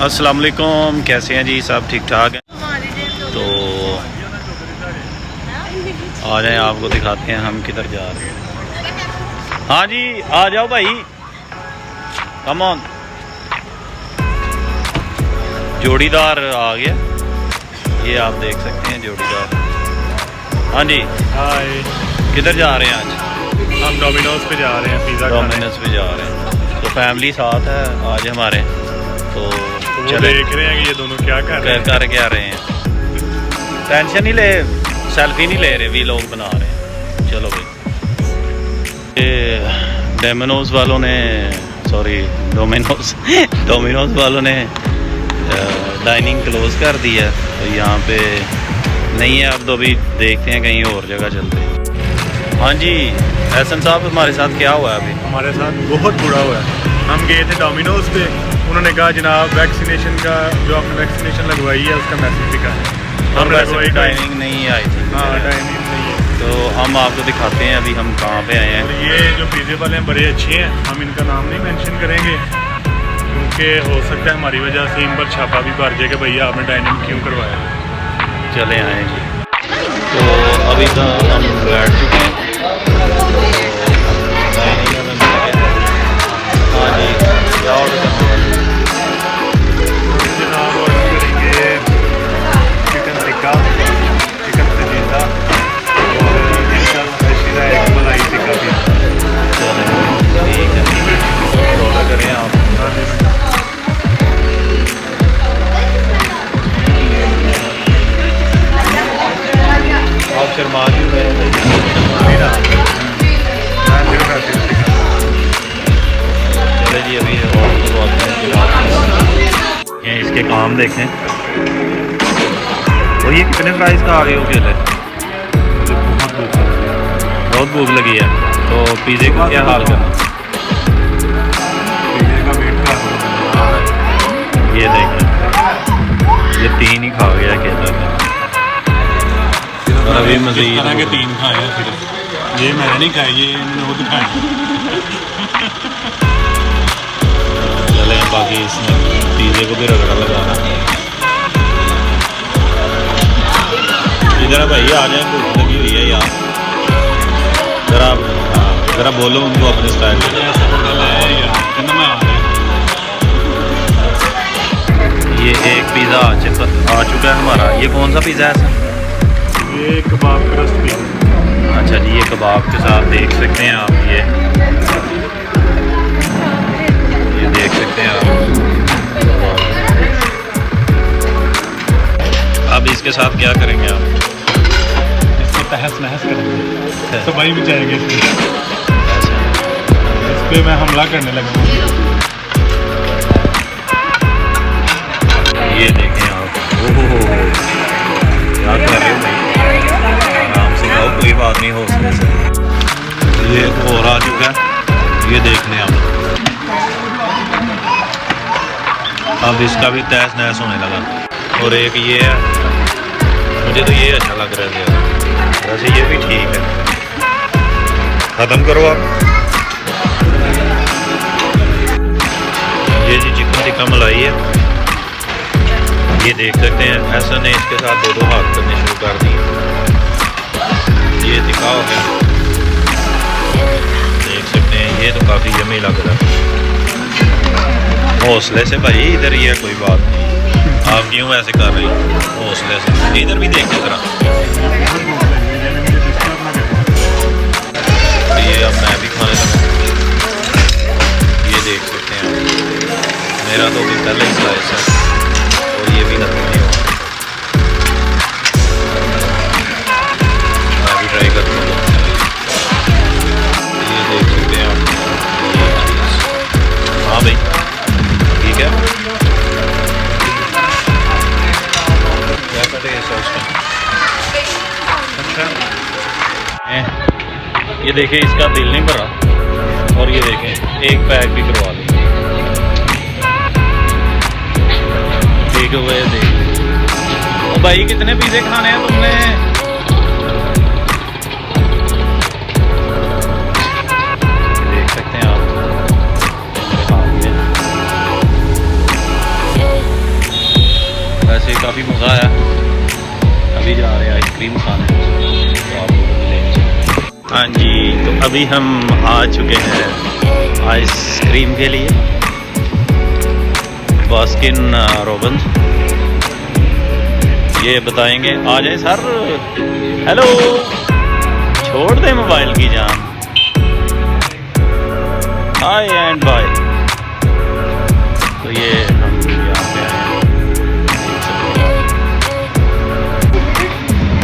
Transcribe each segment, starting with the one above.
अस्सलाम वालेकुम, कैसे हैं जी? सब ठीक ठाक हैं? तो आ जाए, आपको दिखाते हैं हम किधर जा रहे हैं। हाँ जी, आ जाओ भाई, कम ऑन। जोड़ीदार आ गया, ये आप देख सकते हैं जोड़ीदार। हाँ जी, हाय। किधर जा रहे हैं आज? हम डोमिनोज पे जा रहे हैं, पिज़्ज़ा डोमिनोज पे जा रहे हैं। तो फैमिली साथ है आज हमारे, तो वो देख रहे हैं कि ये दोनों क्या कर रहे हैं। टेंशन नहीं ले, सेल्फी नहीं ले रहे, वी लोग बना रहे हैं। चलो भाई, ये डोमिनोज वालों ने, सॉरी डोमिनोज वालों ने डाइनिंग क्लोज कर दी है, तो यहाँ पे नहीं है अब। तो अभी देखते हैं कहीं और जगह चलते हैं। हाँ जी एहसन साहब, हमारे साथ क्या हुआ है अभी? हमारे साथ बहुत बुरा हुआ है। हम गए थे डोमिनोज पे, उन्होंने कहा जनाब वैक्सीनेशन का, जो आपने वैक्सीनेशन लगवाई है उसका मैसेज दिखा है। और वैसे भी टाइमिंग नहीं आई थी। हाँ, टाइमिंग नहीं है। तो हम आपको दिखाते हैं अभी हम कहाँ पे आए हैं। और ये जो पिज़्ज़े वाले हैं बड़े अच्छे हैं, हम इनका नाम नहीं मेंशन करेंगे क्योंकि हो सकता है हमारी वजह से इन पर छापा भी पड़ जाए कि भैया आपने डाइनिंग क्यों करवाया। चले आए जी, तो अभी तो हम बैठ चुके हैं। हाँ जी, क्या ऑर्डर करना? जनाब ऑर्डर करेंगे चिकन टिक्का, चिकन फजीता और इनका स्पेशल है एक मलाई टिक्का भी। ठीक है, ऑर्डर करें आप। आप शर्मा क्यों रहे? चले जी, अभी ये इसके काम देखें। और ये कितने प्राइस का आ रहे हो केले? बहुत भूख लगी है, तो पिज़्ज़े का क्या हाल करना? ये देखें, ये 3 ही खा गया केला, और अभी मज़ीद तरह के 3 खाए हैं सिर्फ। ये मैंने नहीं खाए, ये इन्होंने खुद खाए। चले बाकी इसमें पिज़्ज़े को भी रगड़ा लगाना। इधर भाई आ जाए, भूख लगी हुई है यार। ज़रा बोलो उनको अपने स्टाइल में। ये एक पिज़्ज़ा आ चुका है हमारा। ये कौन सा पिज़्ज़ा है? ये कबाब क्रस्ट पिज़्ज़ा। अच्छा जी, ये कबाब के साथ देख सकते हैं आप। ये देख सकते हैं आप। अब इसके साथ क्या करेंगे आप? इसको तहस नहस करेंगे, तो भाई भी जाएंगे इस पर मैं हमला करने लगा। ये देखें आप, ओहो क्या कर रहे हो भाई? आराम से खाओ, कोई बात नहीं, हौसले से। ये और आ चुका है, ये देख लें आप। अब इसका भी तहस नहस होने लगा। और एक ये है, मुझे तो ये अच्छा लग रहा है, वैसे ये भी ठीक है। ख़त्म करो आप। ये जी चिकन टिक्का मलाई है, ये देख सकते हैं। ऐसा ने इसके साथ 2-2 हाथ करने शुरू कर दिए। ये टिक्का हो गया, देख सकते हैं। ये तो काफ़ी यम्मी लग रहा है। हौसले से भाई, इधर ही है, कोई बात नहीं। आप क्यों ऐसे कर रही हो? हौसले से इधर भी देखें ज़रा। ये अब मैं भी खाने लगा। ये देख सकते हैं आप, मेरा तो भी पहले ही स्लाइस है और ये भी खत्म नहीं हुआ। मैं भी ट्राई करूँगा। ये देख सकते हैं आप, ये चीज़। हाँ भाई ठीक है। क्या कटे उसका? अच्छा, ये देखें, इसका दिल नहीं भरा। और ये देखें, एक पैक भी करवा दें। ठीक हुए देख। ओ भाई, कितने पिज़्ज़े खाने हैं तुमने? देख सकते हैं आप। काफ़ी मज़ा आया। अभी जा रहे हैं आइसक्रीम खाने, तो आप लोग भी ले। हाँ जी, तो अभी हम आ चुके हैं आइसक्रीम के लिए, बास्किन रॉबिन्स। ये बताएंगे, आ जाए सर। हेलो, छोड़ दे मोबाइल की जान। हाय एंड बाय। तो ये हम यहाँ पे आए हैं, देख सकते हैं।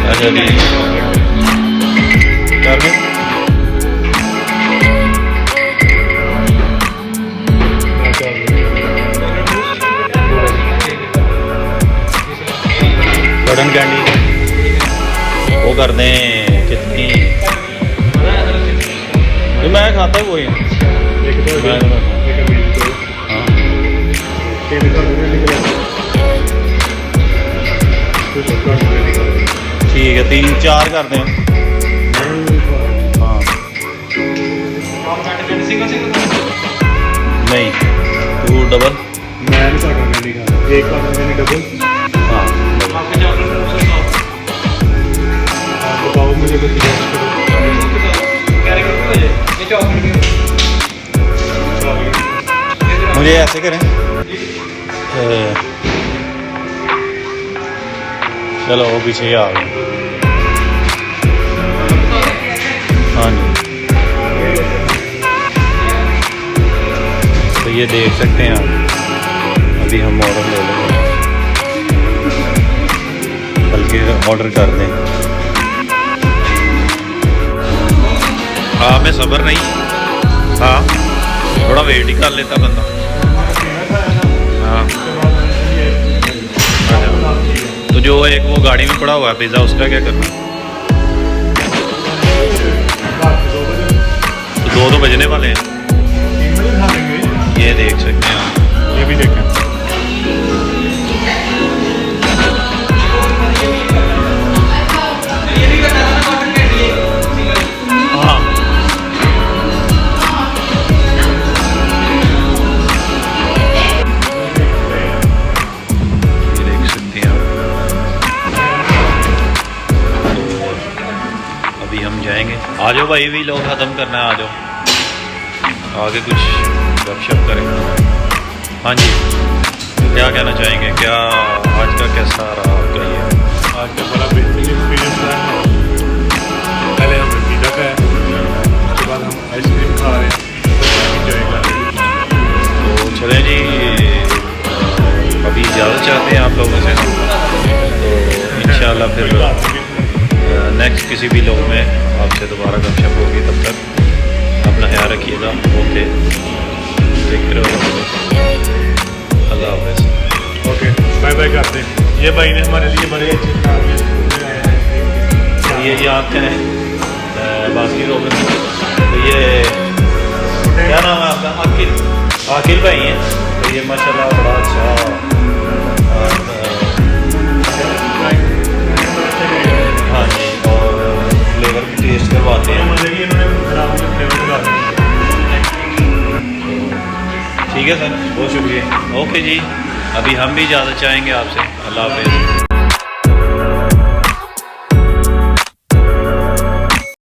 अच्छा जी, कर दे। कॉटन कैंडी वो कर दें कितनी? तो मैं खाता ही वही हूँ। ठीक है, 3-4 कर दें। हाँ नहीं, तू डबल। मैं नहीं कॉटन कैंडी खाता, एक कॉटन कैंडी डबल। हाँ बताओ मुझे कुछ सजेस्ट करो। मुझे ऐसे करें। चलो वो पीछे आ गए। हाँ जी, तो ये देख सकते हैं आप। अभी हम ऑर्डर ले लेंगे, बल्कि ऑर्डर कर दें। हाँ, मैं सब्र नहीं। हाँ, थोड़ा वेट ही कर लेता बंदा। हाँ, तो जो एक वो गाड़ी में पड़ा हुआ है पिज़्ज़ा, उसका क्या करना? तो 2 बजने वाले हैं। ये देख सकते हैं आप, ये भी देखें। हाँ, ये देख सकते हैं आप। तो अभी हम जाएंगे। आ जाओ भाई, भी लोग ख़त्म करना है, आ जाओ आगे कुछ गपशप करें। हाँ जी, क्या कहना चाहेंगे? क्या आज का कैसा रहा आपका? ये आज का बड़ा बेहतरीन एक्सपीरियंस रहा। पहले हमने पिज़्ज़ा खाया, उसके बाद हम आइसक्रीम खा रहे हैं, एंजॉय कर रहे हैं। तो चलें जी, अभी इजाज़त चाहते हैं आप लोगों से हम। तो इंशाल्लाह फिर नेक्स्ट किसी भी लोग में आपसे दोबारा गपशप होगी। तब तक अपना ख्याल रखिएगा। ओके, टेक केयर, अल्लाह हाफ़िज़। ओके, बाय बाय करते हैं। ये भाई ने हमारे लिए बड़े अच्छे ये आपके हैं बास्किन रॉबिन्स। तो ये क्या नाम है आपका? आकिल भाई हैं। तो ये माशाल्लाह बड़ा अच्छा हाँ जी, और फ्लेवर भी टेस्ट करवाते हैं। ठीक है सर, बहुत शुक्रिया। ओके जी, अभी हम भी इजाज़त चाहेंगे आपसे। अल्लाह हाफ़िज़।